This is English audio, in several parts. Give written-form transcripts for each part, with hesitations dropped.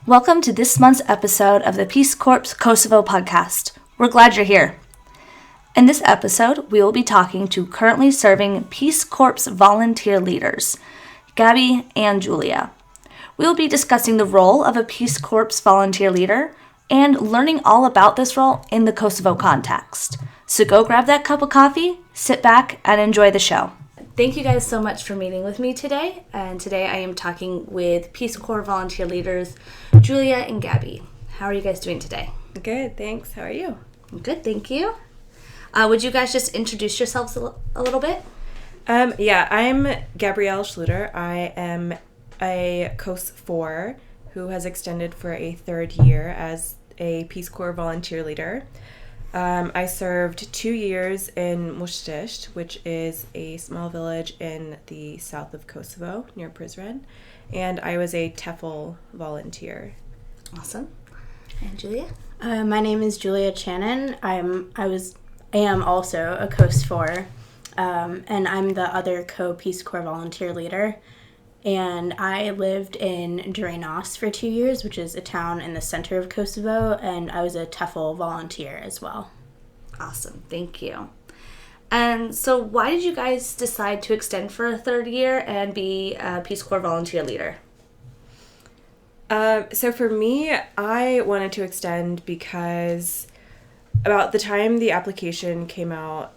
Welcome to this month's episode of the Peace Corps Kosovo podcast. We're glad you're here. In this episode, we will be talking to currently serving Peace Corps volunteer leaders, Gabby and Julia. We will be discussing the role of a Peace Corps volunteer leader and learning all about this role in the Kosovo context. So go grab that cup of coffee, sit back, and enjoy the show. Thank you guys so much for meeting with me today. And today I am talking with Peace Corps volunteer leaders, Julia and Gabby. How are you guys doing today? Good, thanks. How are you? Good, thank you. Would you guys just introduce yourselves a little bit? I'm Gabrielle Schluter. I am a COS 4 who has extended for a third year as a Peace Corps volunteer leader. I served 2 years in Mostisht, which is a small village in the south of Kosovo near Prizren, and I was a TEFL volunteer. Awesome. And Julia? My name is Julia Channon. I am also a COS 4, and I'm the other co-Peace Corps volunteer leader. And I lived in Dragõs for 2 years, which is a town in the center of Kosovo, and I was a TEFL volunteer as well. Awesome, thank you. And so why did you guys decide to extend for a third year and be a Peace Corps volunteer leader? So for me, I wanted to extend because about the time the application came out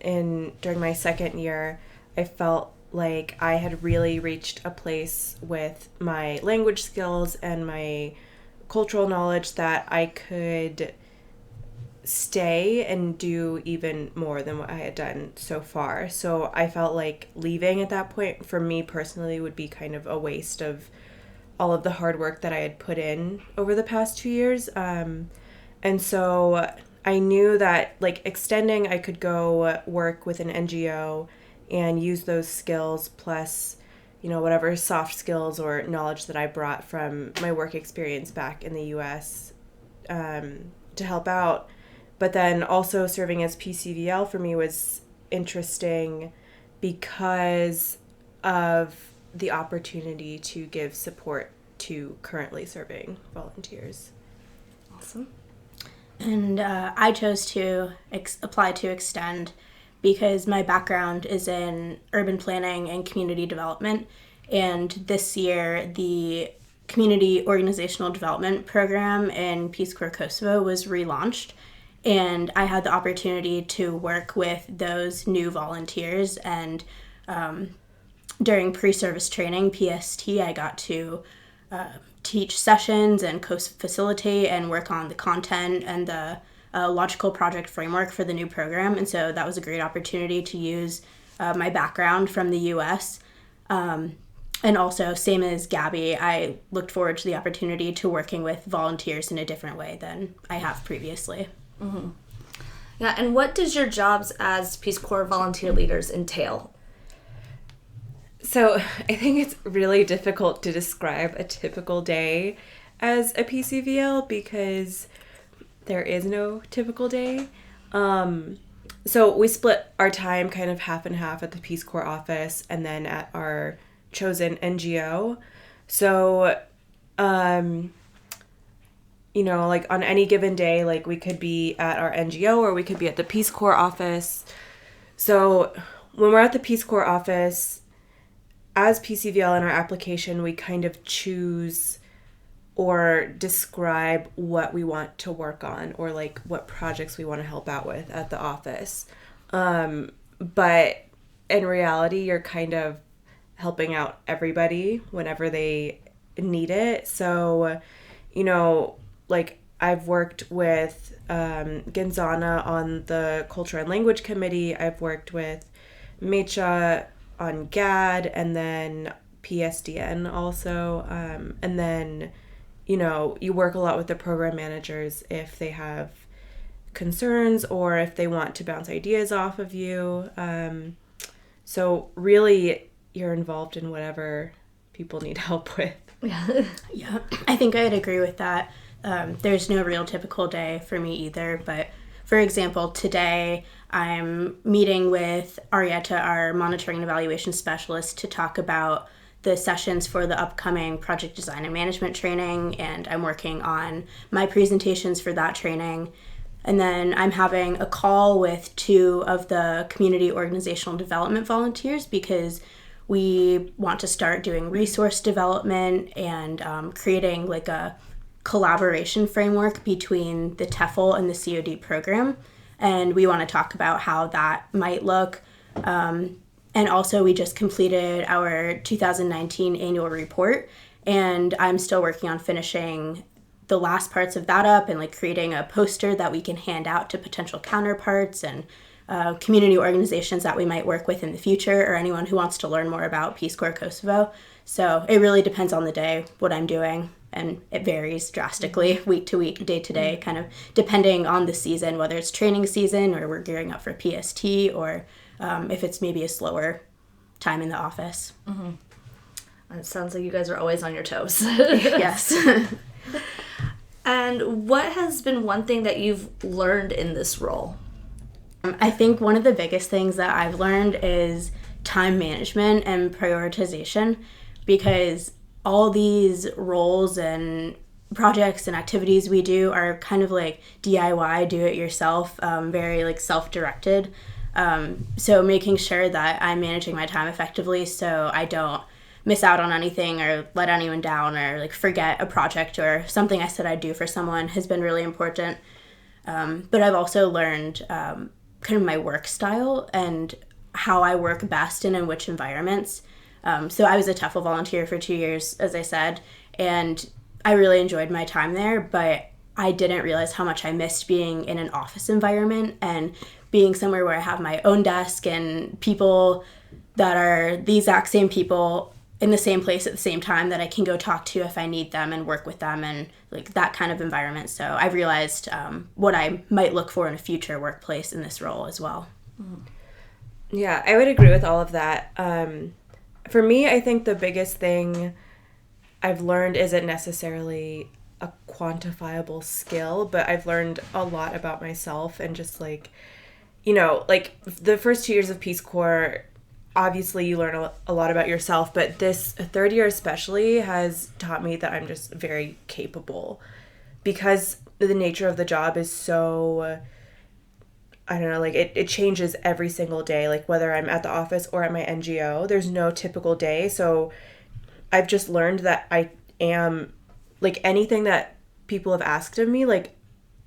during my second year, I felt like I had really reached a place with my language skills and my cultural knowledge that I could stay and do even more than what I had done so far. So I felt like leaving at that point for me personally would be kind of a waste of all of the hard work that I had put in over the past 2 years. And so I knew that like extending, I could go work with an NGO and use those skills plus, whatever soft skills or knowledge that I brought from my work experience back in the U.S. To help out. But then also serving as PCVL for me was interesting because of the opportunity to give support to currently serving volunteers. Awesome. And I chose to apply to extend because my background is in urban planning and community development. And this year, the Community Organizational Development Program in Peace Corps Kosovo was relaunched. And I had the opportunity to work with those new volunteers. And during pre-service training, PST, I got to teach sessions and co-facilitate and work on the content and the logical project framework for the new program. And so that was a great opportunity to use my background from the U.S. And also, same as Gabby, I looked forward to the opportunity to working with volunteers in a different way than I have previously. Mm-hmm. Yeah, and what does your jobs as Peace Corps volunteer leaders entail? So I think it's really difficult to describe a typical day as a PCVL because there is no typical day. So we split our time kind of half and half at the Peace Corps office and then at our chosen NGO. So, like on any given day, like we could be at our NGO or we could be at the Peace Corps office. So when we're at the Peace Corps office, as PCVL in our application, we kind of choose or describe what we want to work on or like what projects we want to help out with at the office. But in reality, you're kind of helping out everybody whenever they need it. So, like I've worked with Gonzana on the Culture and Language Committee. I've worked with Mecha on GAD and then PSDN also. And then, you work a lot with the program managers if they have concerns or if they want to bounce ideas off of you. So really you're involved in whatever people need help with. Yeah, I think I'd agree with that. There's no real typical day for me either, but for example, today I'm meeting with Arietta, our monitoring and evaluation specialist, to talk about the sessions for the upcoming project design and management training, and I'm working on my presentations for that training. And then I'm having a call with 2 of the community organizational development volunteers because we want to start doing resource development and creating like a collaboration framework between the TEFL and the COD program. And we want to talk about how that might look. And also we just completed our 2019 annual report, and I'm still working on finishing the last parts of that up and like creating a poster that we can hand out to potential counterparts and community organizations that we might work with in the future, or anyone who wants to learn more about Peace Corps Kosovo. So it really depends on the day what I'm doing, and it varies drastically week to week, day to day, kind of depending on the season, whether it's training season or we're gearing up for PST, or if it's maybe a slower time in the office. It sounds like you guys are always on your toes. Yes. And what has been one thing that you've learned in this role? I think one of the biggest things that I've learned is time management and prioritization, because all these roles and projects and activities we do are kind of like DIY, do it yourself, very like self-directed. So making sure that I'm managing my time effectively so I don't miss out on anything or let anyone down or like forget a project or something I said I'd do for someone has been really important. But I've also learned kind of my work style and how I work best and in which environments. So I was a TEFL volunteer for 2 years, as I said, and I really enjoyed my time there, but I didn't realize how much I missed being in an office environment and being somewhere where I have my own desk and people that are the exact same people in the same place at the same time that I can go talk to if I need them and work with them, and like that kind of environment. So I realized what I might look for in a future workplace in this role as well. Yeah, I would agree with all of that. For me, I think the biggest thing I've learned isn't necessarily a quantifiable skill, but I've learned a lot about myself and just like, you know, like the first 2 years of Peace Corps, obviously you learn a lot about yourself, but this third year especially has taught me that I'm just very capable, because the nature of the job is so, I don't know, like it changes every single day, like whether I'm at the office or at my NGO, there's no typical day. So I've just learned that I am, like anything that people have asked of me, like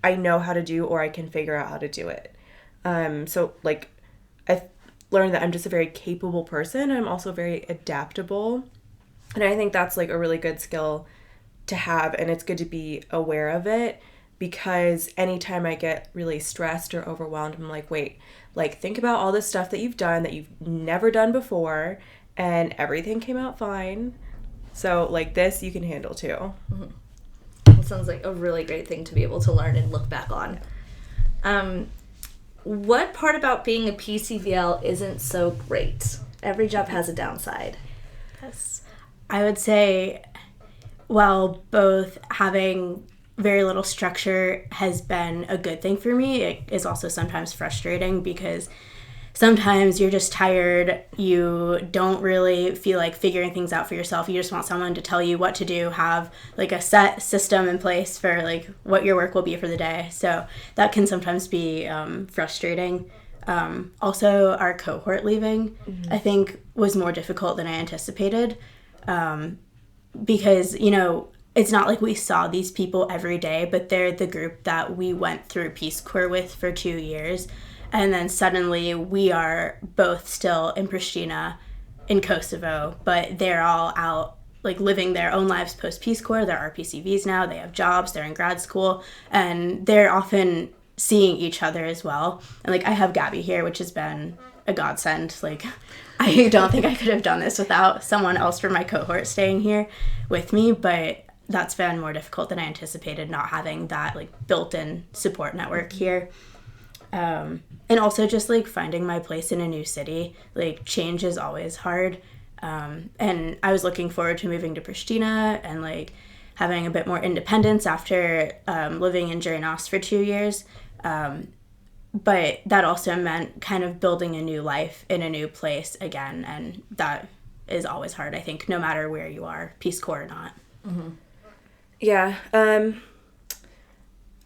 I know how to do, or I can figure out how to do it. So like I've learned that I'm just a very capable person. I'm also very adaptable. And I think that's like a really good skill to have, and it's good to be aware of it, because anytime I get really stressed or overwhelmed, I'm like, wait, like think about all this stuff that you've done that you've never done before, and everything came out fine. So like this you can handle too. It sounds like a really great thing to be able to learn and look back on. What part about being a PCVL isn't so great? Every job has a downside. Yes. I would say, while both having very little structure has been a good thing for me, it is also sometimes frustrating, because sometimes you're just tired, you don't really feel like figuring things out for yourself, you just want someone to tell you what to do, have like a set system in place for like what your work will be for the day. So that can sometimes be frustrating. Also, our cohort leaving, I think, was more difficult than I anticipated, because, you know, it's not like we saw these people every day, but they're the group that we went through Peace Corps with for 2 years. And then suddenly we are both still in Pristina, in Kosovo, but they're all out like living their own lives post-Peace Corps. They're RPCVs now, they have jobs, they're in grad school, and they're often seeing each other as well. And like I have Gabby here, which has been a godsend. Like I don't think I could have done this without someone else from my cohort staying here with me, but that's been more difficult than I anticipated, not having that like built-in support network here. And also just like finding my place in a new city, like change is always hard. And I was looking forward to moving to Pristina and like having a bit more independence after living in Jerinos for 2 years. But that also meant kind of building a new life in a new place again. And that is always hard, I think, no matter where you are, Peace Corps or not. Yeah.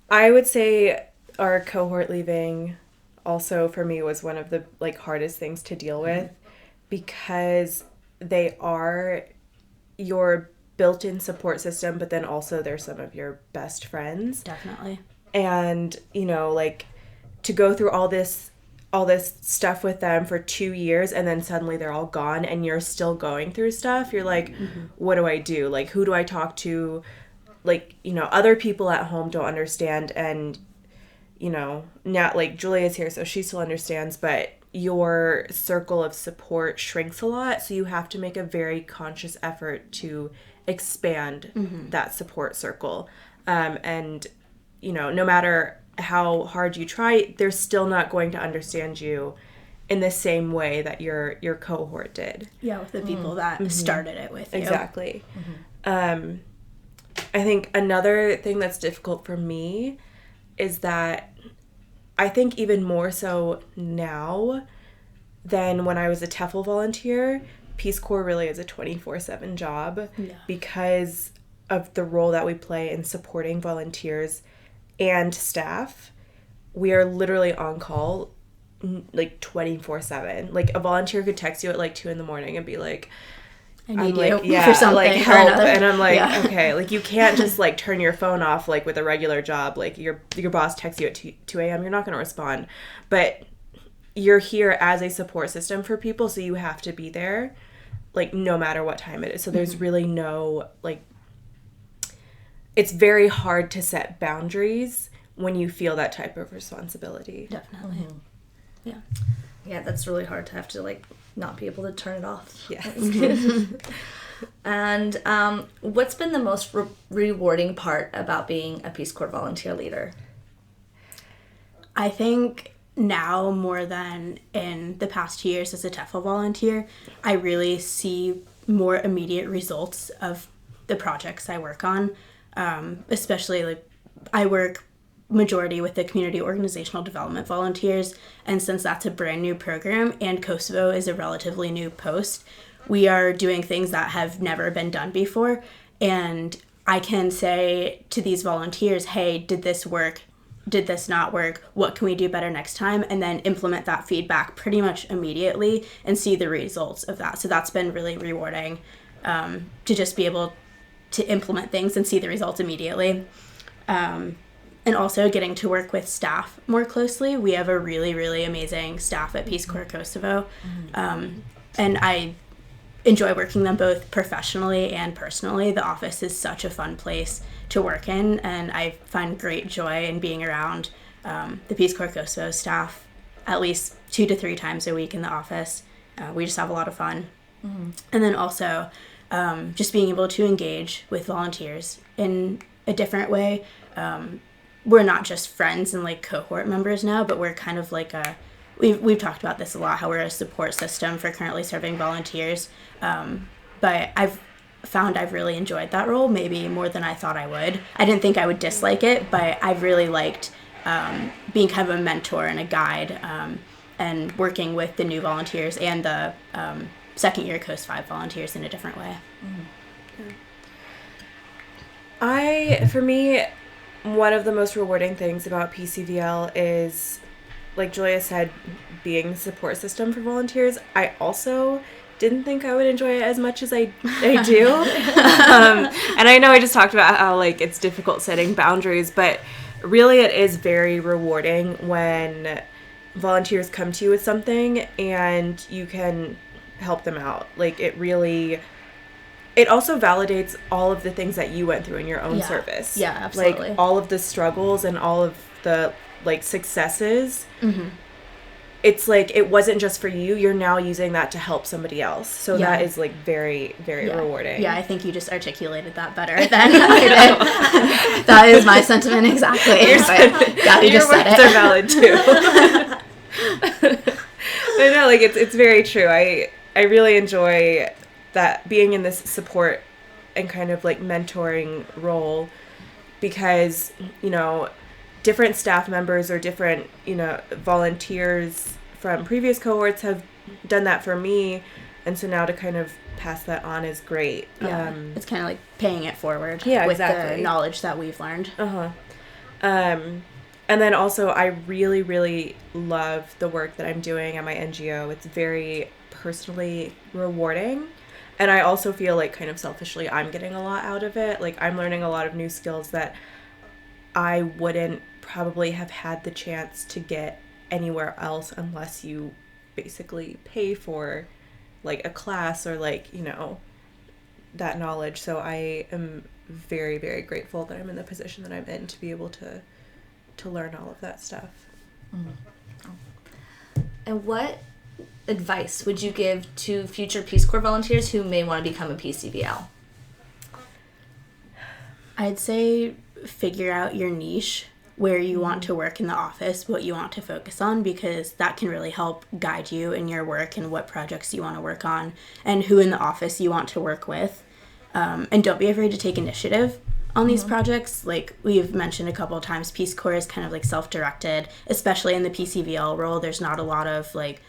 I would say our cohort leaving also for me was one of the like hardest things to deal with, because they are your built-in support system, but then also they're some of your best friends. Definitely. And, you know, like to go through all this stuff with them for 2 years and then suddenly they're all gone and you're still going through stuff. You're like, what do I do? Like, who do I talk to? Like, you know, other people at home don't understand. And, you know, now like Julia's here, so she still understands, but your circle of support shrinks a lot. So you have to make a very conscious effort to expand that support circle. And, you know, no matter how hard you try, they're still not going to understand you in the same way that your cohort did. Yeah, with the people that started it with you. Exactly. I think another thing that's difficult for me is that I think even more so now than when I was a TEFL volunteer, Peace Corps really is a 24/7 job because of the role that we play in supporting volunteers and staff. We are literally on call like 24/7. Like a volunteer could text you at like 2 a.m. and be like, I need like, you for something like or help. another. And I'm like, okay, like you can't just like turn your phone off like with a regular job. Like your boss texts you at 2 a.m. You're not going to respond. But you're here as a support system for people, so you have to be there like no matter what time it is. So there's really no like, it's very hard to set boundaries when you feel that type of responsibility. Definitely. Yeah, that's really hard to have to like not be able to turn it off. Yes. And what's been the most rewarding part about being a Peace Corps volunteer leader? I think now more than in the past 2 years as a TEFL volunteer, I really see more immediate results of the projects I work on. Especially like I work majority with the community organizational development volunteers, and since that's a brand new program and Kosovo is a relatively new post, we are doing things that have never been done before. And I can say to these volunteers, hey, did this work? Did this not work? What can we do better next time? And then implement that feedback pretty much immediately and see the results of that. So that's been really rewarding, to just be able to implement things and see the results immediately. And also getting to work with staff more closely. We have a really, really amazing staff at Peace Corps Kosovo. And I enjoy working them both professionally and personally. The office is such a fun place to work in, and I find great joy in being around the Peace Corps Kosovo staff at least 2 to 3 times a week in the office. We just have a lot of fun. And then also just being able to engage with volunteers in a different way. We're not just friends and like cohort members now, but we're kind of like we've talked about this a lot, how we're a support system for currently serving volunteers. But I've found I've really enjoyed that role, maybe more than I thought I would. I didn't think I would dislike it, but I've really liked being kind of a mentor and a guide, and working with the new volunteers and the second year Coast 5 volunteers in a different way. For me, one of the most rewarding things about PCVL is, like Julia said, being the support system for volunteers. I also didn't think I would enjoy it as much as I do. And I know I just talked about how like it's difficult setting boundaries, but really it is very rewarding when volunteers come to you with something and you can help them out. Like it also validates all of the things that you went through in your own service. Yeah, absolutely. Like all of the struggles and all of the like successes. It's like it wasn't just for you. You're now using that to help somebody else. So that is like very, very rewarding. Yeah, I think you just articulated that better than I did. That is my sentiment exactly. Gabby just said it. Your words are valid too. But no, like it's very true. I really enjoy that, being in this support and kind of like mentoring role, because, you know, different staff members or different, you know, volunteers from previous cohorts have done that for me. And so now to kind of pass that on is great. Yeah, it's kind of like paying it forward Yeah, with exactly. the knowledge that we've learned. And then also I really, really love the work that I'm doing at my NGO. It's very personally rewarding. And I also feel like kind of selfishly I'm getting a lot out of it. Like I'm learning a lot of new skills that I wouldn't probably have had the chance to get anywhere else unless you basically pay for like a class or like, you know, that knowledge. So I am very, very grateful that I'm in the position that I'm in to be able to learn all of that stuff. And what advice would you give to future Peace Corps volunteers who may want to become a PCVL? I'd say figure out your niche, where you want to work in the office, what you want to focus on, because that can really help guide you in your work and what projects you want to work on and who in the office you want to work with. And don't be afraid to take initiative on these projects. Like we've mentioned a couple of times, Peace Corps is kind of like self-directed, especially in the PCVL role. There's not a lot of like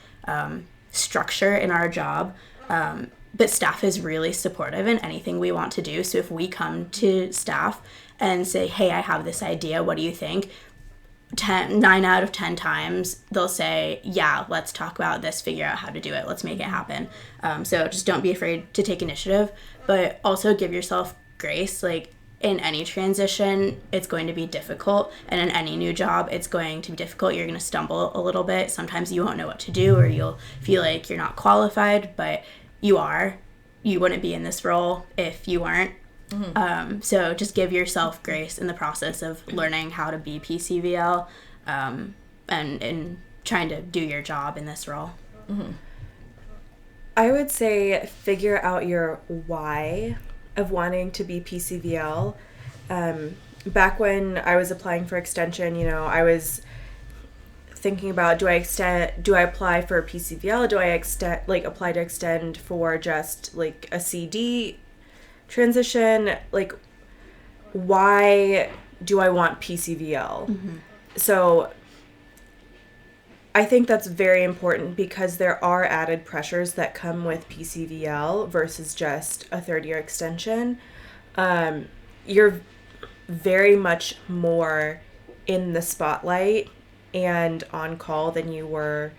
structure in our job. But staff is really supportive in anything we want to do. So if we come to staff and say, hey, I have this idea, what do you think? 9 out of 10 times they'll say, yeah, let's talk about this, figure out how to do it, let's make it happen. So just don't be afraid to take initiative, but also give yourself grace. Like in any transition, it's going to be difficult, and in any new job, it's going to be difficult. You're going to stumble a little bit. Sometimes you won't know what to do, or you'll feel like you're not qualified, but you are. You wouldn't be in this role if you weren't. So just give yourself grace in the process of learning how to be PCVL and trying to do your job in this role. I would say figure out your why of wanting to be PCVL. Back when I was applying for extension, you know, I was thinking about, do I apply for a PCVL? Do I apply to extend for just like a CD transition? Like, why do I want PCVL? So I think that's very important because there are added pressures that come with PCVL versus just a third-year extension. You're very much more in the spotlight and on call than you were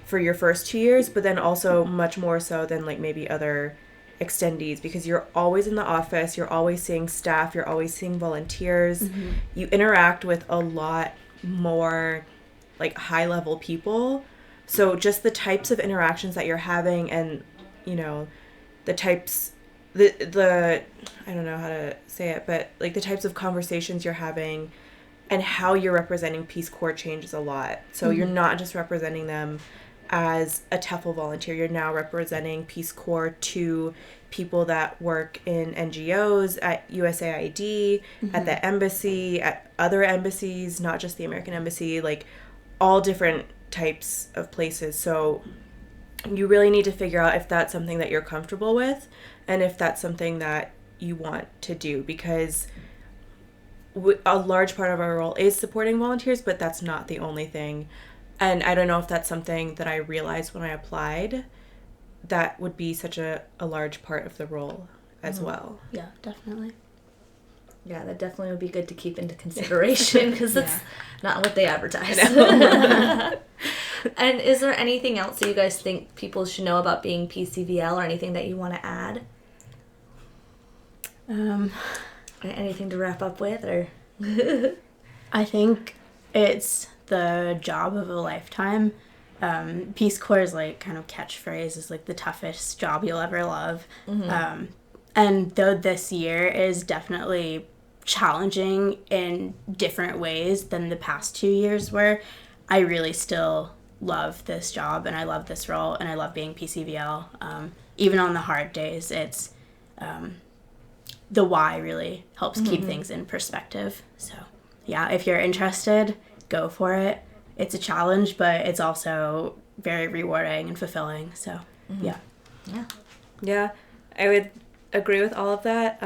for your first 2 years, but then also much more so than like maybe other extendees, because you're always in the office, you're always seeing staff, you're always seeing volunteers. You interact with a lot more like high level people. So just the types of interactions that you're having, and you know, the types the I don't know how to say it, but like the types of conversations you're having and how you're representing Peace Corps changes a lot. So you're not just representing them as a TEFL volunteer, you're now representing Peace Corps to people that work in NGOs, at USAID, at the embassy, at other embassies, not just the American Embassy, like all different types of places. So you really need to figure out if that's something that you're comfortable with and if that's something that you want to do, because a large part of our role is supporting volunteers, but that's not the only thing. And I don't know if that's something that I realized when I applied, that would be such a large part of the role as well. Yeah, definitely. Yeah, that definitely would be good to keep into consideration because that's not what they advertise. And is there anything else that you guys think people should know about being PCVL, or anything that you want to add? Anything to wrap up with, or? I think it's the job of a lifetime. Peace Corps is like kind of catchphrase is like the toughest job you'll ever love. And though this year is definitely challenging in different ways than the past 2 years were, I really still love this job and I love this role and I love being PCVL. Even on the hard days, it's the why really helps keep things in perspective. So yeah, if you're interested, go for it. It's a challenge, but it's also very rewarding and fulfilling. So Yeah, I would agree with all of that.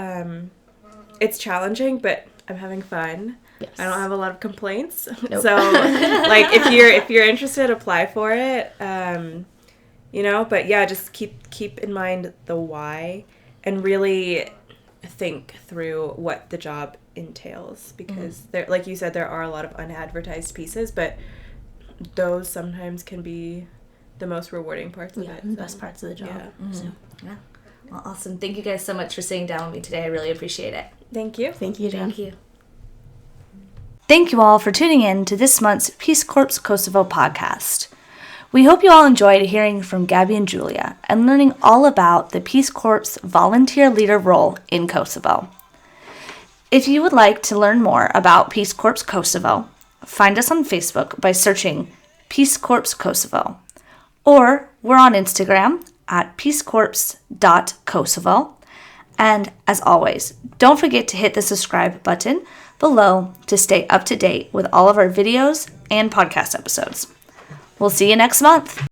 It's challenging, but I'm having fun. Yes. I don't have a lot of complaints. Nope. So like if you're interested, apply for it. But yeah, just keep in mind the why and really think through what the job entails, because there, like you said, there are a lot of unadvertised pieces, but those sometimes can be the most rewarding parts of it. The best parts of the job. Yeah. So. Yeah. Well, awesome. Thank you guys so much for sitting down with me today. I really appreciate it. Thank you. Thank you, Jen. Thank you. Thank you all for tuning in to this month's Peace Corps Kosovo podcast. We hope you all enjoyed hearing from Gabby and Julia and learning all about the Peace Corps volunteer leader role in Kosovo. If you would like to learn more about Peace Corps Kosovo, find us on Facebook by searching Peace Corps Kosovo, or we're on Instagram at peacecorps.kosovo. And as always, don't forget to hit the subscribe button below to stay up to date with all of our videos and podcast episodes. We'll see you next month.